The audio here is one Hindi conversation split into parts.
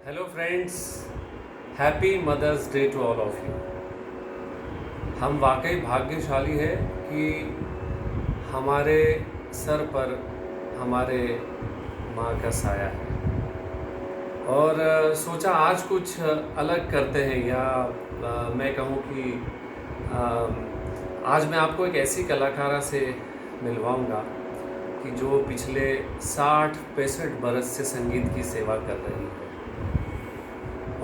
Hello friends, happy mother's day to all of you. हम वाकई भाग्यशाली है कि हमारे सर पर हमारे माँ का साया है। और सोचा आज कुछ अलग करते हैं या मैं कहूँ कि आज मैं आपको एक ऐसी कलाकारा से मिलवाऊंगा कि जो पिछले 60-65 बरस से संगीत की सेवा कर रही है।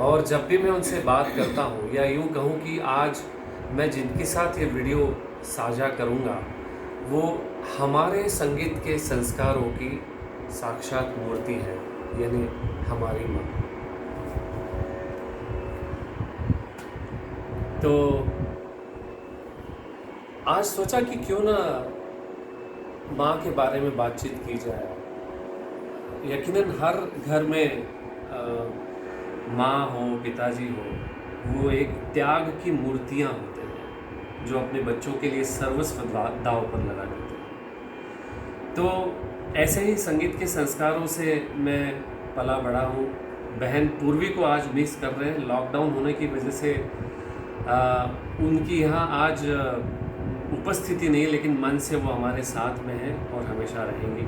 और जब भी मैं उनसे बात करता हूँ या यूँ कहूँ कि आज मैं जिनके साथ ये वीडियो साझा करूँगा वो हमारे संगीत के संस्कारों की साक्षात मूर्ति है, यानी हमारी माँ। तो आज सोचा कि क्यों ना माँ के बारे में बातचीत की जाए। यकीनन हर घर में माँ हो, पिताजी हो, वो एक त्याग की मूर्तियाँ होते हैं जो अपने बच्चों के लिए सर्वस्व दांव पर लगा देते हैं। तो ऐसे ही संगीत के संस्कारों से मैं पला बड़ा हूँ। बहन पूर्वी को आज मिस कर रहे हैं, लॉकडाउन होने की वजह से उनकी यहाँ आज उपस्थिति नहीं, लेकिन मन से वो हमारे साथ में है और हमेशा रहेंगी।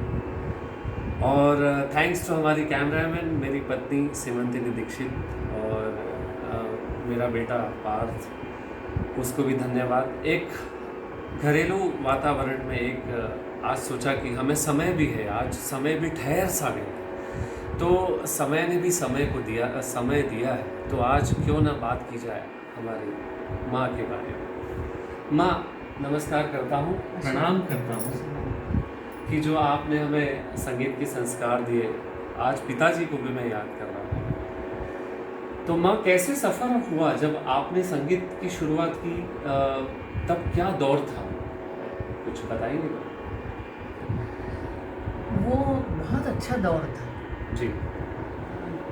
और थैंक्स टू हमारी कैमरामैन मेरी पत्नी सीमंतिनी दीक्षित और मेरा बेटा पार्थ, उसको भी धन्यवाद। एक घरेलू वातावरण में एक आज सोचा कि हमें समय भी है, आज समय भी ठहर सा गया, तो समय ने भी समय दिया है। तो आज क्यों ना बात की जाए हमारी माँ के बारे में। माँ, नमस्कार करता हूँ, प्रणाम करता हूँ कि जो आपने हमें संगीत के संस्कार दिए। आज पिताजी को भी मैं याद कर रहा हूँ। तो माँ, कैसे सफ़र हुआ जब आपने संगीत की शुरुआत की? तब क्या दौर था, कुछ बताइए। वो बहुत अच्छा दौर था जी।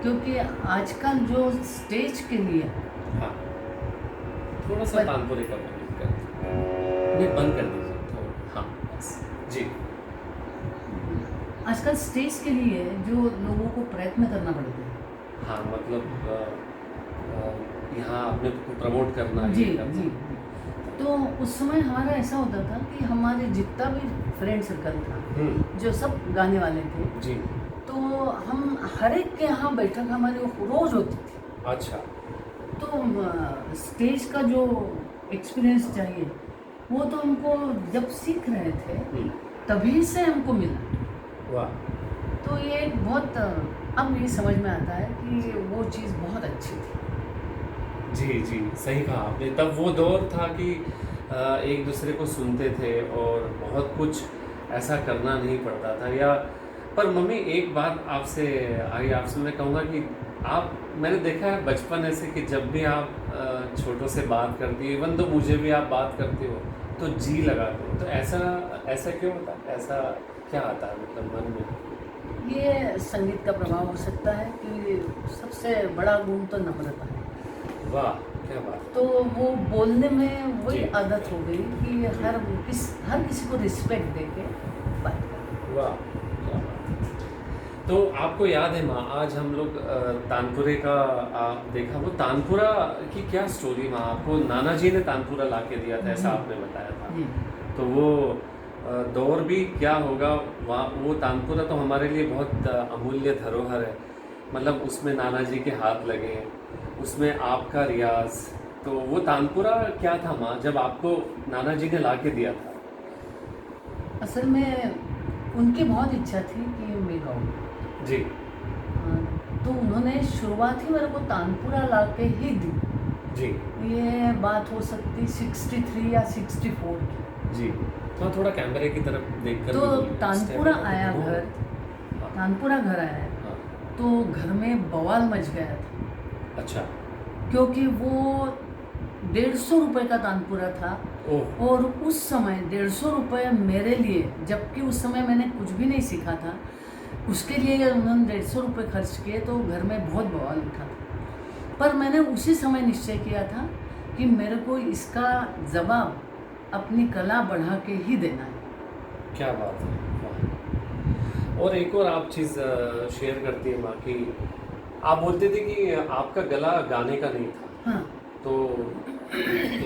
क्योंकि आजकल जो स्टेज के लिए हाँ, थोड़ा सा तानपुरे का बंद कर दीजिए थोड़ा। हाँ बस। जी। आजकल स्टेज के लिए जो लोगों को प्रयत्न करना पड़ता है। हाँ, मतलब यहाँ अपने को प्रमोट करना। जी जी। तो उस समय हमारा ऐसा होता था कि हमारे जितना भी फ्रेंड सर्कल था जो सब गाने वाले थे जी, तो हम हर एक के यहाँ बैठक हमारी रोज होती थी। अच्छा। तो स्टेज का जो एक्सपीरियंस चाहिए वो तो हमको जब सीख रहे थे तभी से हमको मिला। वाह। तो ये एक बहुत अब ये समझ में आता है कि वो चीज़ बहुत अच्छी थी। जी जी, सही कहा आपने। तब वो दौर था कि एक दूसरे को सुनते थे और बहुत कुछ ऐसा करना नहीं पड़ता था। या पर मम्मी, एक बात आपसे मैं कहूँगा कि मैंने देखा है बचपन ऐसे कि जब भी आप छोटों से बात करती हो, इवन तो मुझे भी आप बात करते हो तो जी लगाते हो। तो ऐसा क्यों होता है? ऐसा क्या आता है मतलब मन में? ये संगीत का प्रभाव हो सकता है कि सबसे बड़ा गुण तो नम्रता है। वाह, क्या बात। तो वो बोलने में वही जी। आदत हो गई कि हर किसी को रिस्पेक्ट दे के बात करें। वाह, क्या बात। तो आपको याद है माँ, आज हम लोग तानपुरे का देखा। वो तानपुरा की क्या स्टोरी माँ? आपको नाना जी ने तानपुरा ला के दिया था, ऐसा आपने बताया था। जी। तो वो दौर भी क्या होगा वहाँ। वो तानपुरा तो हमारे लिए बहुत अमूल्य धरोहर है। मतलब उसमें नाना जी के हाथ लगे, उसमें आपका रियाज। तो वो तानपुरा क्या था माँ, जब आपको नाना जी ने ला के दिया था? असल में उनकी बहुत इच्छा थी कि मैं गाऊँ। जी तो उन्होंने शुरुआत ही मेरे को तानपुरा ला के ही दी। जी ये बात हो सकती 63 या 64 की। जी। तो थोड़ा कैमरे की तरफ देखकर तो भी बोलिए। तानपुरा स्टेप आया वो। घर, हाँ, तानपुरा घर आया हाँ, तो घर में बवाल मच गया था अच्छा। क्योंकि वो 150 रुपये का तानपुरा था। ओह। और उस समय 150 रुपये मेरे लिए, जबकि उस समय मैंने कुछ भी नहीं सीखा था, उसके लिए उन्होंने 150 रुपये खर्च किए तो घर में बहुत बवाल उठा था। पर मैंने उसी समय निश्चय किया था कि मेरे को इसका जवाब अपनी कला बढ़ा के ही देना है। क्या बात है, वाह। और एक और आप चीज़ शेयर करती है माँ की, आप बोलते थे कि आपका गला गाने का नहीं था, हाँ। तो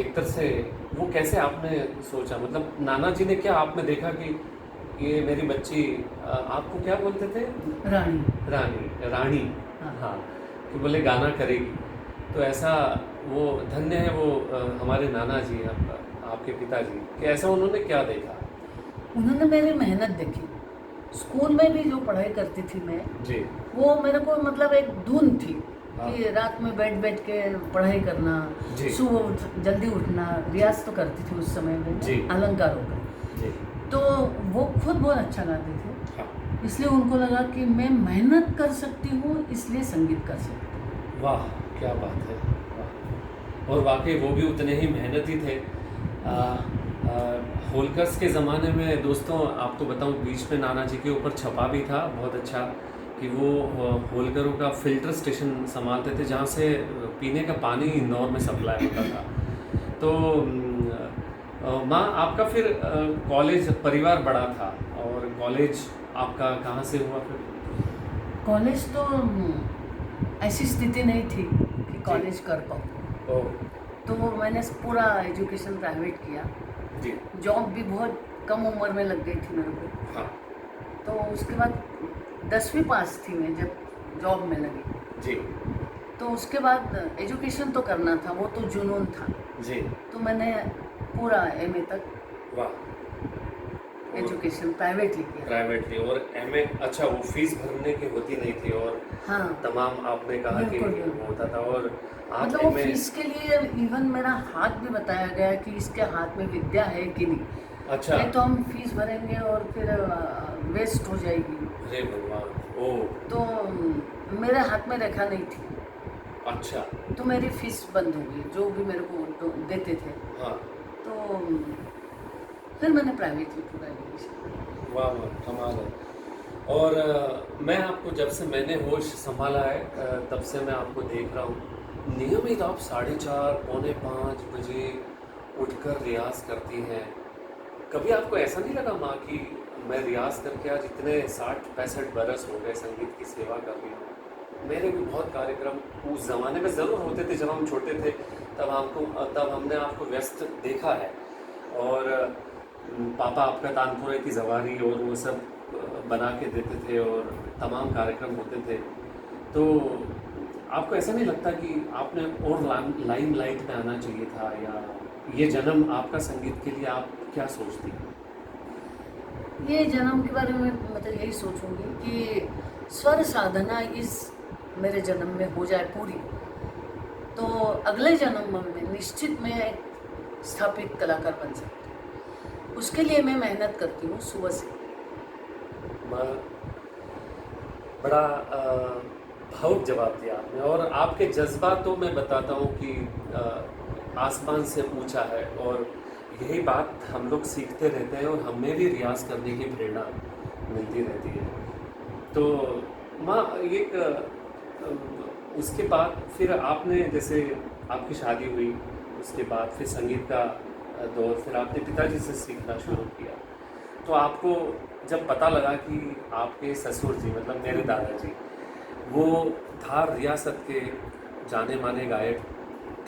एक तरह से वो कैसे आपने सोचा, मतलब नाना जी ने क्या आप में देखा कि ये मेरी बच्ची, आपको क्या बोलते थे? रानी। रानी, रानी। हाँ। हाँ, कि बोले गाना करेगी, तो ऐसा वो धन्य है वो हमारे नाना जी, आपके पिताजी, कि ऐसा उन्होंने क्या देखा? उन्होंने मेरी मेहनत देखी। स्कूल में भी जो पढ़ाई करती थी मैं, जी। वो मेरे को मतलब एक धुन थी हाँ। कि रात में बैठ बैठ के पढ़ाई करना, जी। सुबह जल्दी उठना, रियाज तो करती थी उस समय में जी। अलंकारों का। जी। तो वो खुद बहुत अच्छा गाते थे, हाँ। इसलिए उनको लगा कि मैं मेहनत कर सकती हूँ, इसलिए संगीत कर सकती हूँ। वाह, क्या बात है, वाह। और वाकई वो भी उतने ही मेहनती थे। होलकर्स के ज़माने में दोस्तों, आपको बताऊं, बीच में नाना जी के ऊपर छपा भी था बहुत अच्छा, कि वो होलकरों का फ़िल्टर स्टेशन संभालते थे, जहाँ से पीने का पानी इंदौर में सप्लाई होता था। तो माँ, आपका फिर कॉलेज, परिवार बड़ा था, और कॉलेज आपका कहाँ से हुआ फिर? कॉलेज तो ऐसी स्थिति नहीं थी कि कॉलेज कर पाऊँ, ओह। तो मैंने पूरा एजुकेशन प्राइवेट किया। जी। जॉब भी बहुत कम उम्र में लग गई थी मेरे को। हाँ। तो उसके बाद 10वीं पास थी मैं जब जॉब में लगी। जी। तो उसके बाद एजुकेशन तो करना था, वो तो जुनून था। जी। तो मैंने पूरा एमए तक वाह। एजुकेशन प्राइवेटली किया। प्राइवेटली, और एमए, अच्छा, वो फीस भरने की होती नहीं थी, और हाँ, तमाम आपने कहा कि बिल्कुल, वो बिल्कुल। होता था, और आप मतलब वो एमए। फीस के लिए इवन मेरा हाथ भी बताया गया कि इसके हाथ में विद्या है कि नहीं। अच्छा। नहीं तो हम फीस भरेंगे और फिर वेस्ट हो जाएगी। अरे भगवान, ओ। तो मेरे हाथ में रेखा नहीं थी, अच्छा। तो मेरी फीस बंद हो गई, जो भी मेरे को देते थे। हाँ। तो फिर मैंने प्राइवेटली पूरा एजुकेशन। वाह वाह, कमाल है। और मैं आपको, जब से मैंने होश संभाला है, तब से मैं आपको देख रहा हूँ, नियमित आप 4:30 पौने 5 बजे उठकर रियाज करती हैं। कभी आपको ऐसा नहीं लगा माँ कि मैं रियाज करके आज इतने 60-65 बरस हो गए संगीत की सेवा कर रही हूँ? मेरे भी बहुत कार्यक्रम उस ज़माने में ज़रूर होते थे, जब हम छोटे थे, तब हमने आपको व्यस्त देखा है। और पापा आपका तानपुरे की जवारी और वो सब बना के देते थे, और तमाम कार्यक्रम होते थे। तो आपको ऐसा नहीं लगता कि आपने और लाइमलाइट में आना चाहिए था, या ये जन्म आपका संगीत के लिए, आप क्या सोचती हैं? ये जन्म के बारे में मतलब यही सोचूंगी कि स्वर साधना इस मेरे जन्म में हो जाए पूरी, तो अगले जन्म में निश्चित मैं एक स्थापित कलाकार बन सकती हूँ। उसके लिए मैं मेहनत करती हूँ सुबह से। बड़ा भावुक जवाब दिया आपने, और आपके जज्बात तो मैं बताता हूँ कि आसमान से ऊंचा है, और यही बात हम लोग सीखते रहते हैं, और हमें भी रियाज करने की प्रेरणा मिलती रहती है। तो माँ, उसके बाद फिर आपने, जैसे आपकी शादी हुई, उसके बाद फिर संगीत का दौर, फिर आपने पिताजी से सीखना शुरू किया, तो आपको जब पता लगा कि आपके ससुर जी, मतलब मेरे दादाजी, वो धार रियासत के जाने माने गायक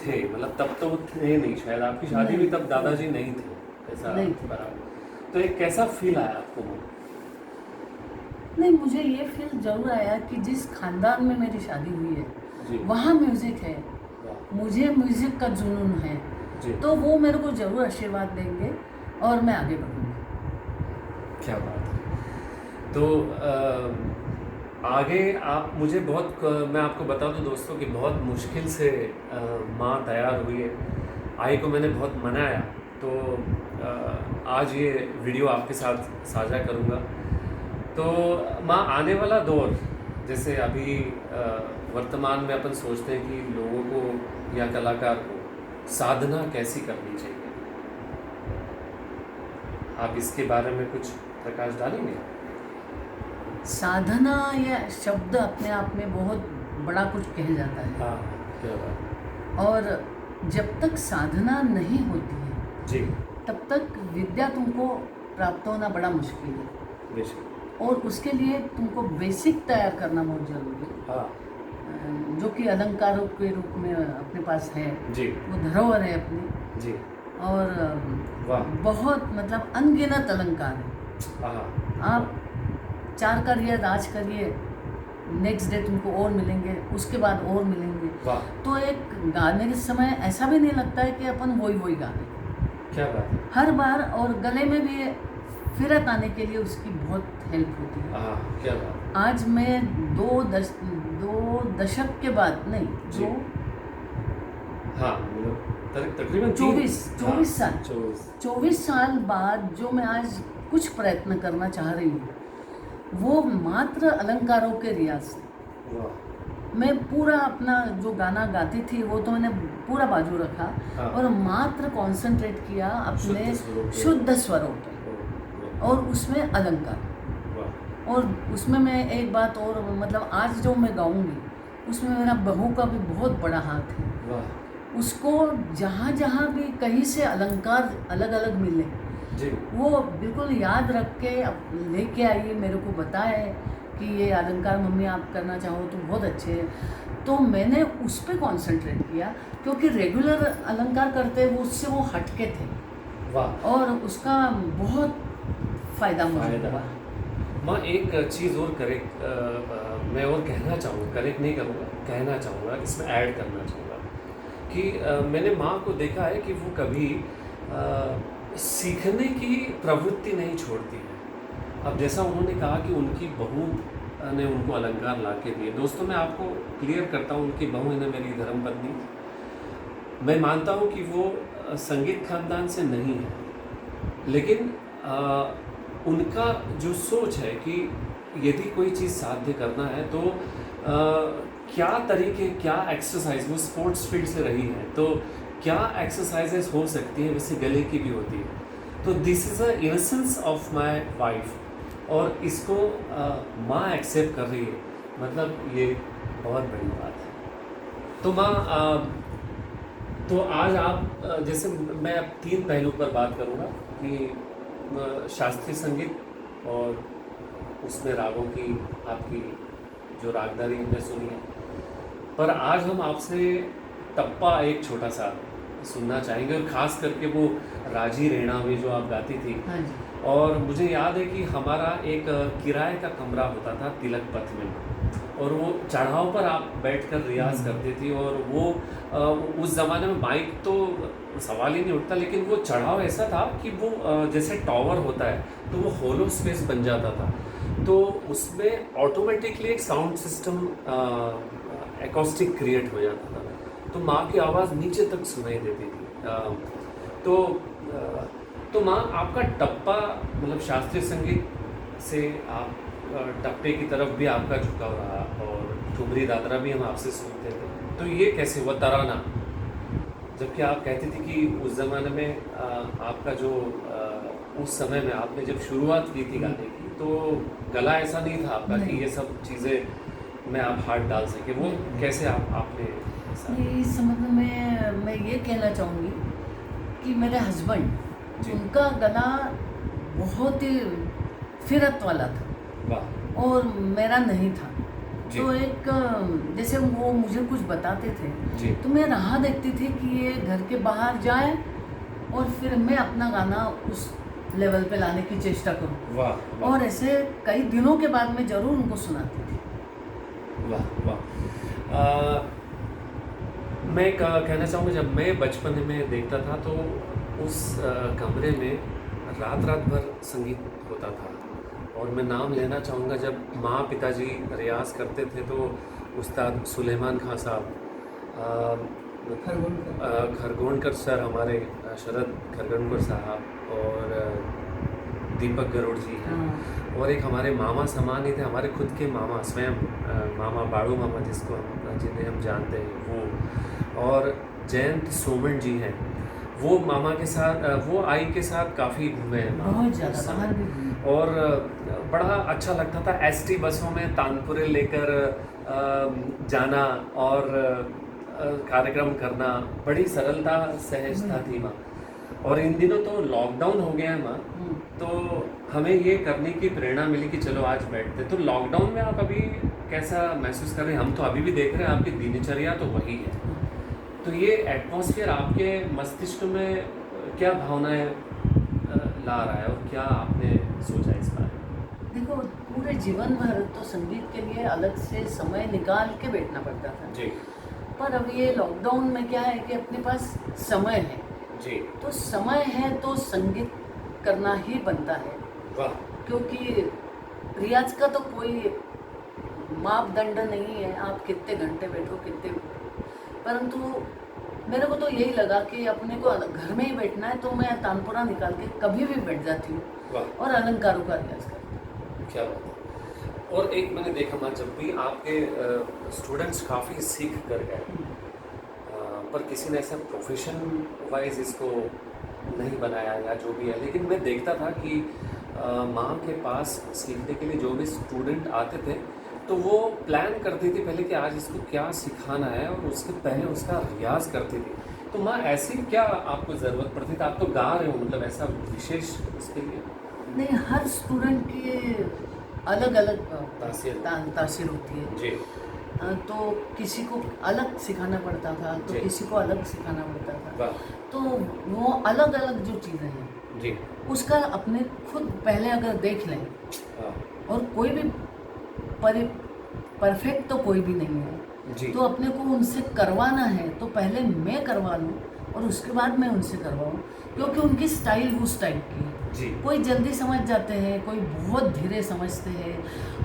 थे, मतलब तब तो थे नहीं, शायद आपकी शादी भी तब दादाजी नहीं थे, ऐसा नहीं थे। बराबर। तो एक कैसा फील आया आपको? नहीं, मुझे ये फील जरूर आया कि जिस खानदान में मेरी शादी हुई है, जी। वहाँ म्यूज़िक है, वाह। मुझे म्यूज़िक का जुनून है, जी। तो वो मेरे को ज़रूर आशीर्वाद देंगे और मैं आगे बढ़ूँगी। क्या बात है। तो आगे आप मुझे बहुत, मैं आपको बता दूं दोस्तों कि बहुत मुश्किल से माँ तैयार हुई है। आई को मैंने बहुत मनाया, तो आज ये वीडियो आपके साथ साझा करूँगा। तो माँ, आने वाला दौर, जैसे अभी वर्तमान में अपन सोचते हैं कि लोगों को या कलाकार को साधना कैसी करनी चाहिए, आप इसके बारे में कुछ प्रकाश डालेंगे? साधना या शब्द अपने आप में बहुत बड़ा कुछ कह जाता है। हाँ, क्या बात। और जब तक साधना नहीं होती है, जी। तब तक विद्या तुमको प्राप्त होना बड़ा मुश्किल है, बेशक। और उसके लिए तुमको बेसिक तैयार करना बहुत ज़रूरी है। हाँ। जो कि अलंकारों के रूप में अपने पास है, जी वो धरोहर है अपनी। जी। और वाह। बहुत मतलब अनगिनत अलंकार है। हाँ। आप 4 का रियाज आज करिए, नेक्स्ट डे तुमको और मिलेंगे, उसके बाद और मिलेंगे। वाह, तो एक गाने के समय ऐसा भी नहीं लगता है कि अपन वही गा रहे हैं क्या बात है। हर बार। और गले में भी फिरत आने के लिए उसकी बहुत हेल्प होती है। हाँ, क्या बात। आज मैं 2 दशक के बाद नहीं, जी। हाँ, मतलब तकरीबन 24 साल 24 साल बाद जो मैं आज कुछ प्रयत्न करना चाह रही हूँ, वो मात्र अलंकारों के रियाज से। वाह। मैं पूरा अपना जो गाना गाती थी वो तो मैंने पूरा बाजू रखा। हाँ। और मात्र कंसंट्रेट किया अपने शुद्ध स्वरों पे और उसमें अलंकार। वाह। और उसमें मैं एक बात और, मतलब आज जो मैं गाऊंगी उसमें मेरा बहू का भी बहुत बड़ा हाथ है। वाह। उसको जहाँ जहाँ भी कहीं से अलंकार अलग अलग मिले जी। वो बिल्कुल याद रख के लेके आइए, मेरे को बताए कि ये अलंकार मम्मी आप करना चाहो तो बहुत अच्छे हैं। तो मैंने उस पर कॉन्सेंट्रेट किया, क्योंकि रेगुलर अलंकार करते वो उससे वो हटके थे। वाह। और उसका बहुत फ़ायदा मुझे हुआ। माँ एक चीज़ और करेक्ट मैं और कहना चाहूँगा, करेक्ट नहीं करूँगा, कहना चाहूँगा, इसमें ऐड करना चाहूँगा कि मैंने माँ को देखा है कि वो कभी सीखने की प्रवृत्ति नहीं छोड़ती है। अब जैसा उन्होंने कहा कि उनकी बहू ने उनको अलंकार ला के दिए। दोस्तों, मैं आपको क्लियर करता हूँ, उनकी बहू है ना मेरी धर्मपत्नी, मैं मानता हूँ कि वो संगीत खानदान से नहीं है, लेकिन उनका जो सोच है कि यदि कोई चीज़ साध्य करना है तो क्या तरीके, क्या एक्सरसाइज, वो स्पोर्ट्स फील्ड से रही है तो क्या एक्सरसाइजेस हो सकती है, वैसे गले की भी होती है। तो this is a इनसेंस of my wife, और इसको माँ एक्सेप्ट कर रही है, मतलब ये बहुत बड़ी बात है। तो माँ तो आज आप जैसे मैं अब 3 पहलू पर बात करूँगा कि शास्त्रीय संगीत और उसमें रागों की आपकी जो रागदारी हमने सुनी है, पर आज हम आपसे टप्पा एक छोटा सा सुनना चाहेंगे, और ख़ास करके वो राजी रेणा में जो आप गाती थी। हाँ जी। और मुझे याद है कि हमारा एक किराए का कमरा होता था तिलक पथ में, और वो चढ़ाव पर आप बैठकर रियाज करती थी, और वो उस ज़माने में माइक तो सवाल ही नहीं उठता, लेकिन वो चढ़ाव ऐसा था कि वो जैसे टावर होता है तो वो होलो स्पेस बन जाता था, तो उसमें ऑटोमेटिकली एक साउंड सिस्टम एकॉस्टिक क्रिएट हो जाता था, तो माँ की आवाज़ नीचे तक सुनाई देती थी। तो माँ, आपका टप्पा, मतलब शास्त्रीय संगीत से आप टप्पे की तरफ भी आपका झुकाव रहा, और ठुमरी दादरा भी हम आपसे सुनते थे, तो ये कैसे हुआ तराना? जबकि आप कहती थी कि उस ज़माने में आपका जो उस समय में आपने जब शुरुआत की थी गाने की, तो गला ऐसा नहीं था आपका कि ये सब चीज़ें में आप हाथ डाल सके, वो कैसे आपने इस संबंध में मैं ये कहना चाहूँगी कि मेरे हस्बैंड, उनका गला बहुत ही फिरत वाला था। वाह। और मेरा नहीं था। जी। तो एक जैसे वो मुझे कुछ बताते थे जी। तो मैं राह देखती थी कि ये घर के बाहर जाए और फिर मैं अपना गाना उस लेवल पे लाने की चेष्टा करूं। वाह। और ऐसे कई दिनों के बाद मैं ज़रूर उनको सुनाती थी। वाह वाह। मैं कहना चाहूँगा, जब मैं बचपन में देखता था तो उस कमरे में रात भर संगीत होता था, और मैं नाम लेना चाहूँगा, जब माँ पिताजी रियाज करते थे तो उस्ताद सुलेमान खां साहब, खरगोणकर सर, हमारे शरद खरगोणकर साहब, और दीपक गरुड़ जी हैं, और एक हमारे मामा समान ही थे, हमारे खुद के मामा, स्वयं मामा बाड़ू मामा जिन्हें हम जानते हैं वो, और जयंत सोमन जी हैं, वो मामा के साथ, वो आई के साथ काफ़ी घूमे हैं बहुत ज़्यादा बाहर भी घूमे। और बड़ा अच्छा लगता था एसटी बसों में तानपुरे लेकर जाना और कार्यक्रम करना, बड़ी सरलता सहजता थी माँ। और इन दिनों तो लॉकडाउन हो गया है माँ, तो हमें ये करने की प्रेरणा मिली कि चलो आज बैठते। तो लॉकडाउन में आप अभी कैसा महसूस कर रहे हैं? हम तो अभी भी देख रहे हैं आपकी दिनचर्या तो वही है। तो ये एटमॉस्फेयर आपके मस्तिष्क में क्या भावनाएं ला रहा है और क्या आपने सोचा इस बारे में? देखो, पूरे जीवन भर तो संगीत के लिए अलग से समय निकाल के बैठना पड़ता था। जी पर अब ये लॉकडाउन में क्या है कि अपने पास समय है, जी। तो समय है तो संगीत करना ही बनता है। वाह। क्योंकि रियाज का तो कोई मापदंड नहीं है, आप कितने घंटे बैठो कितने, परंतु मेरे को तो यही लगा कि अपने को घर में ही बैठना है, तो मैं तानपुरा निकाल के कभी भी बैठ जाती हूँ वाह, और अलंकारों का रियाज करती हूँ। क्या बात है। और एक मैंने देखा ना, जब भी आपके स्टूडेंट्स काफ़ी सीख कर गए, पर किसी ने ऐसा प्रोफेशन वाइज इसको नहीं बनाया या जो भी है, लेकिन मैं देखता था कि माँ के पास सीखने के लिए जो भी स्टूडेंट आते थे तो वो प्लान करती थी पहले कि आज इसको क्या सिखाना है, और उसके पहले उसका रियाज करती थी। तो माँ ऐसी क्या आपको ज़रूरत पड़ती थी? आप तो गा रहे हो, मतलब ऐसा विशेष इसके लिए? नहीं, हर स्टूडेंट की अलग अलग तासीर होती है। जी तो किसी को अलग सिखाना पड़ता था, तो जी। किसी को अलग सिखाना पड़ता था। वाह। तो वो अलग अलग जो चीज़ें हैं जी उसका अपने खुद पहले अगर देख लें, हाँ और कोई भी परफेक्ट तो कोई भी नहीं है, जी तो अपने को उनसे करवाना है तो पहले मैं करवा लूँ और उसके बाद मैं उनसे करवाऊँ, क्योंकि उनकी स्टाइल वो स्टाइल की है। जी। कोई जल्दी समझ जाते हैं, कोई बहुत धीरे समझते हैं,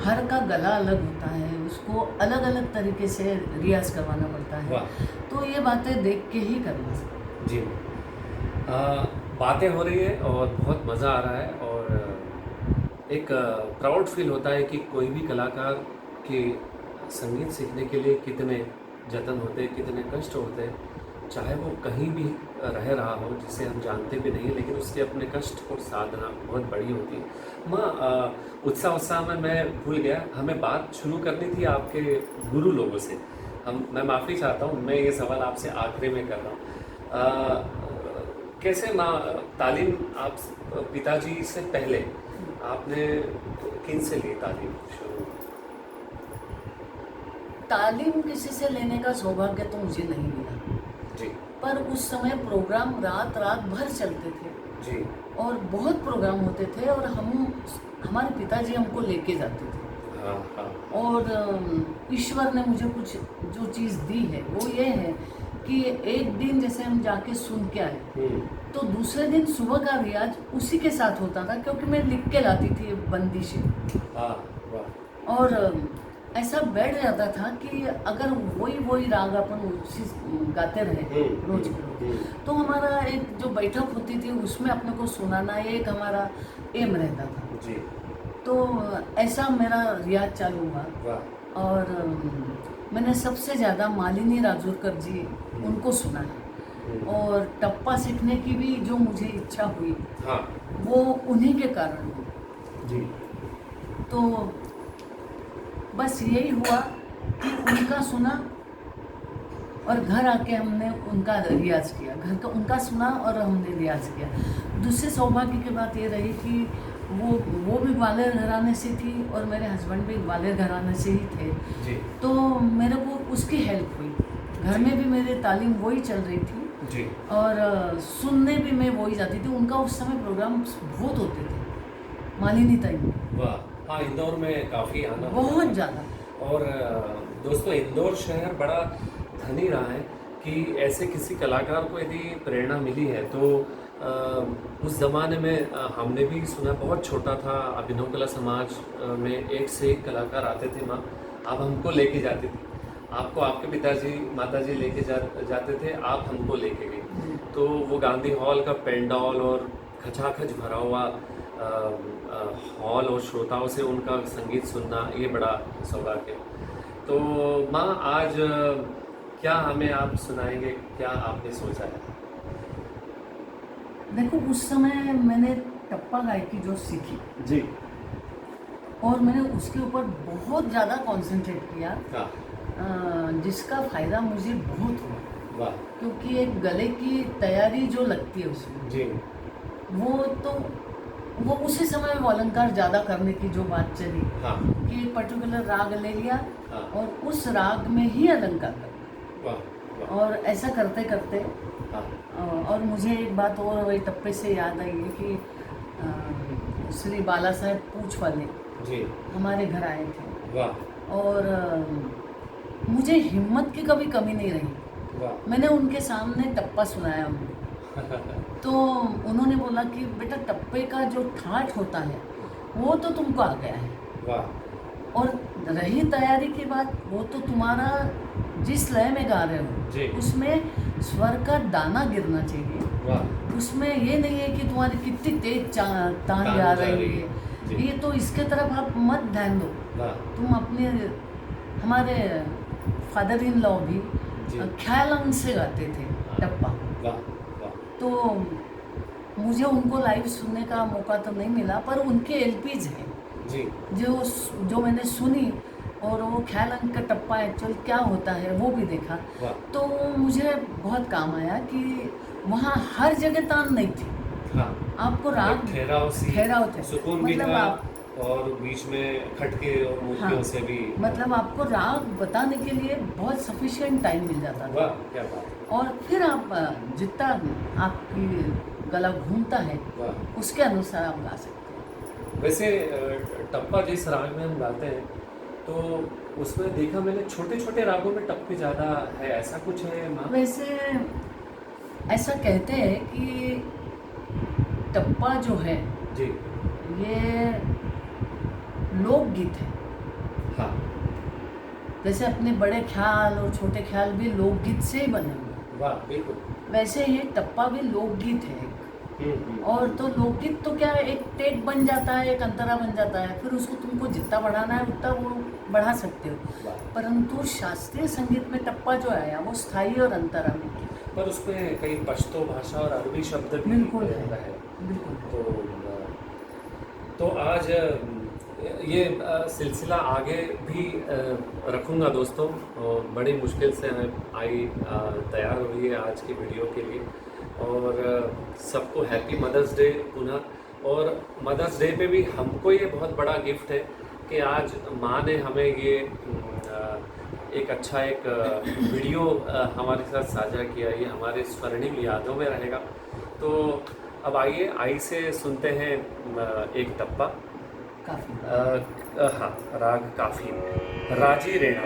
हर का गला अलग होता है, उसको अलग अलग तरीके से रियाज करवाना पड़ता है। वाह। तो ये बातें देख के ही करना चाहिए। जी। बातें हो रही है और बहुत मज़ा आ रहा है, और एक प्राउड फील होता है कि कोई भी कलाकार के संगीत सीखने के लिए कितने जतन होते हैं, कितने कष्ट होते हैं, चाहे वो कहीं भी रह रहा हो जिसे हम जानते भी नहीं, लेकिन उसके अपने कष्ट और साधना बहुत बड़ी होती है। माँ, उत्साह में मैं भूल गया, हमें बात शुरू करनी थी आपके गुरु लोगों से। मैं माफ़ी चाहता हूँ, मैं ये सवाल आपसे आखिरी में कर रहा हूँ। कैसे माँ, तालीम आप पिताजी से पहले आपने किन से ली तालीम शुरू? तालीम किसी से लेने का सौभाग्य तो मुझे नहीं मिला, जी पर उस समय प्रोग्राम रात रात भर चलते थे जी। और बहुत प्रोग्राम होते थे, और हमारे पिताजी हमको लेके जाते थे। हाँ हाँ। और ईश्वर ने मुझे कुछ जो चीज़ दी है वो ये है कि एक दिन जैसे हम जाके सुन के आए, तो दूसरे दिन सुबह का रियाज उसी के साथ होता था, क्योंकि मैं लिख के लाती थी बंदिशें। हाँ वाह। और ऐसा बैठ जाता था कि अगर वही राग अपन उसी गाते रहे रोज के रोज, तो हमारा एक जो बैठक होती थी उसमें अपने को सुनाना, ये एक हमारा एम रहता था। जी। तो ऐसा मेरा रियाज चालू हुआ। वाह। और मैंने सबसे ज़्यादा मालिनी राजूरकर जी उनको सुना है, और टप्पा सीखने की भी जो मुझे इच्छा हुई हाँ वो उन्हीं के कारण हुई। जी। तो बस यही हुआ कि उनका सुना और घर आके हमने उनका रियाज किया, उनका सुना और हमने रियाज किया। दूसरे सौभाग्य की बात ये रही कि वो भी ग्वालियर घराने से थी और मेरे हस्बैंड भी ग्वालियर घराने से ही थे। जी तो मेरे को उसकी हेल्प हुई, घर में भी मेरे तालीम वही चल रही थी जी। और सुनने भी मैं वही जाती थी। उनका उस समय प्रोग्राम बहुत होते थे मालिनी ताई में, वाह। हाँ, इंदौर में काफ़ी आना बहुत ज़्यादा। और दोस्तों, इंदौर शहर बड़ा धनी रहा है कि ऐसे किसी कलाकार को यदि प्रेरणा मिली है तो उस ज़माने में हमने भी सुना, बहुत छोटा था, अभिनव कला समाज में एक से एक कलाकार आते थे माँ, आप हमको लेके जाती थी, आपको आपके पिताजी माताजी लेके जाते थे, आप हमको लेके गए। तो वो गांधी हॉल का पेंडॉल और खचाखच भरा हुआ हॉल और श्रोताओं से उनका संगीत सुनना, ये बड़ा सौभाग्य है। तो माँ, आज क्या हमें आप सुनाएंगे, क्या आपने सोचा है? देखो, उस समय मैंने टप्पा गायकी जो सीखी जी। और मैंने उसके ऊपर बहुत ज़्यादा कंसंट्रेट किया, जिसका फ़ायदा मुझे बहुत हुआ। वाह। क्योंकि एक गले की तैयारी जो लगती है उसमें, जी। वो तो वो उसी समय वो अलंकार ज़्यादा करने की जो बात चली हाँ कि एक पर्टिकुलर राग ले लिया हाँ। और उस राग में ही अलंकार करना। वाह वाह। और ऐसा करते करते हाँ और मुझे एक बात और वही टप्पे से याद आई है कि श्री बाला साहेब पूछ वाले जी। हमारे घर आए थे वाह और मुझे हिम्मत की कभी कमी नहीं रही। वाह। मैंने उनके सामने टप्पा सुनाया उनको, तो उन्होंने बोला कि बेटा टप्पे का जो ठाठ होता है वो तो तुमको आ गया है, वाह और रही तैयारी की बात, वो तो तुम्हारा जिस लय में गा रहे जी। हो उसमें स्वर का दाना गिरना चाहिए। वाह। उसमें ये नहीं है कि तुम्हारी कितनी तेज तान जा रही है, जी। ये तो इसके तरफ आप मत ध्यान दो। वाह तुम अपने हमारे फादर इन लॉ भी जी। ख्याल अंग से गाते थे टप्पा। वाह वाह। तो मुझे उनको लाइव सुनने का मौका तो नहीं मिला, पर उनके एलपीज हैं जी। जो मैंने सुनी, और वो ख्याल अंग का टप्पा एक्चुअल क्या होता है वो भी देखा। वाह। तो मुझे बहुत काम आया कि वहाँ हर जगह तान नहीं थी, हाँ आपको राग ठहराव थे, सुकून भी मतलब था आप और बीच में खटके और मूर्तियों हाँ, से भी मतलब आपको राग बताने के लिए बहुत सफिशिएंट टाइम मिल जाता था। वाह क्या बात। और फिर आप जितना आपकी गला घूमता है वाह। उसके अनुसार आप गा सकते हैं। वैसे टप्पा जिस राग में हम गाते हैं तो उसमें देखा मैंने छोटे छोटे रागों में टप्पे ज़्यादा है, ऐसा कुछ है माँ? वैसे ऐसा कहते हैं कि टप्पा जो है जी। ये लोकगीत है। हाँ जैसे अपने बड़े ख्याल और छोटे ख्याल भी लोकगीत से ही बने हुए हैं, वाह बिल्कुल। वैसे ये टप्पा भी लोकगीत है। हम्म। और तो लोकगीत तो क्या है, एक टेक बन जाता है, एक अंतरा बन जाता है, फिर उसको तुमको जितना बढ़ाना है उतना वो बढ़ा सकते हो। वाह। परंतु शास्त्रीय संगीत में टप्पा जो आया वो स्थायी और अंतरा में। पर उसमें कई पश्तो भाषा और अरबी शब्द भी बिल्कुल है। बिल्कुल। तो आज ये सिलसिला आगे भी रखूँगा दोस्तों, और बड़ी मुश्किल से आई तैयार हुई है आज की वीडियो के लिए। और सबको हैप्पी मदर्स डे पुनः। और मदर्स डे पे भी हमको ये बहुत बड़ा गिफ्ट है कि आज माँ ने हमें ये एक अच्छा एक वीडियो हमारे साथ साझा किया, ये हमारे स्वर्णिम यादों में रहेगा। तो अब आइए आई से सुनते हैं एक टप्पा। काफी हाँ, राग काफी में राजी रेणा।